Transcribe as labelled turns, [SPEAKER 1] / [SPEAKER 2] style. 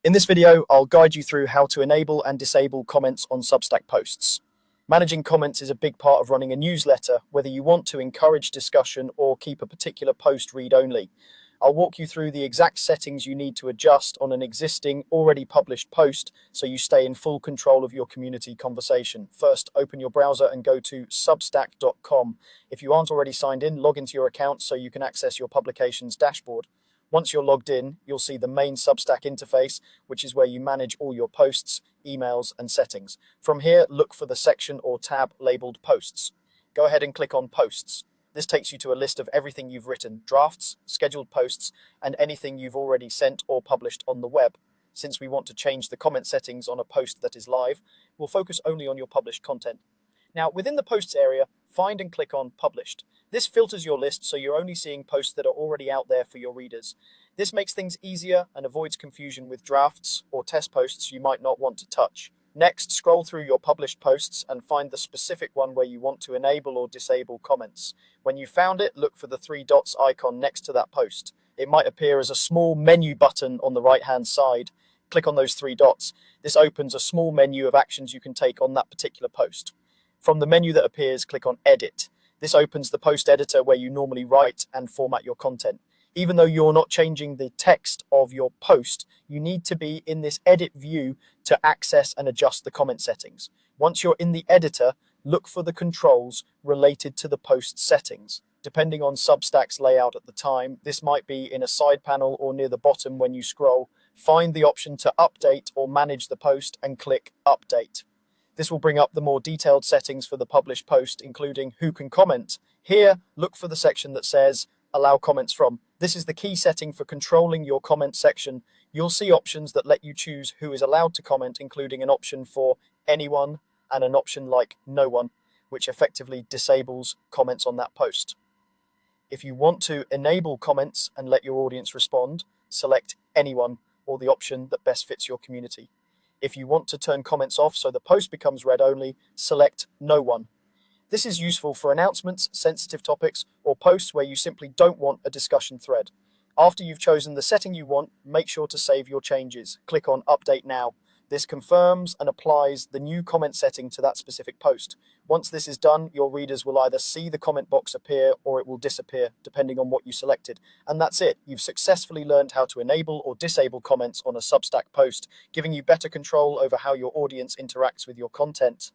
[SPEAKER 1] In this video, I'll guide you through how to enable and disable comments on Substack posts. Managing comments is a big part of running a newsletter, whether you want to encourage discussion or keep a particular post read-only. I'll walk you through the exact settings you need to adjust on an existing, already published post so you stay in full control of your community conversation. First, open your browser and go to substack.com. If you aren't already signed in, log into your account so you can access your publication's dashboard. Once you're logged in, you'll see the main Substack interface, which is where you manage all your posts, emails, and settings. From here, look for the section or tab labeled Posts. Go ahead and click on Posts. This takes you to a list of everything you've written, drafts, scheduled posts, and anything you've already sent or published on the web. Since we want to change the comment settings on a post that is live, we'll focus only on your published content. Now, within the Posts area, find and click on Published. This filters your list so you're only seeing posts that are already out there for your readers. This makes things easier and avoids confusion with drafts or test posts you might not want to touch. Next, scroll through your published posts and find the specific one where you want to enable or disable comments. When you found it, look for the three dots icon next to that post. It might appear as a small menu button on the right-hand side. Click on those three dots. This opens a small menu of actions you can take on that particular post. From the menu that appears, click on Edit. This opens the post editor where you normally write and format your content. Even though you're not changing the text of your post, you need to be in this edit view to access and adjust the comment settings. Once you're in the editor, look for the controls related to the post settings. Depending on Substack's layout at the time, this might be in a side panel or near the bottom when you scroll. Find the option to update or manage the post and click Update. This will bring up the more detailed settings for the published post, including who can comment. Here, look for the section that says Allow comments from. This is the key setting for controlling your comment section. You'll see options that let you choose who is allowed to comment, including an option for anyone and an option like no one, which effectively disables comments on that post. If you want to enable comments and let your audience respond, select anyone or the option that best fits your community. If you want to turn comments off so the post becomes read only, select no one. This is useful for announcements, sensitive topics, or posts where you simply don't want a discussion thread. After you've chosen the setting you want, make sure to save your changes. Click on Update Now. This confirms and applies the new comment setting to that specific post. Once this is done, your readers will either see the comment box appear or it will disappear, depending on what you selected. And that's it. You've successfully learned how to enable or disable comments on a Substack post, giving you better control over how your audience interacts with your content.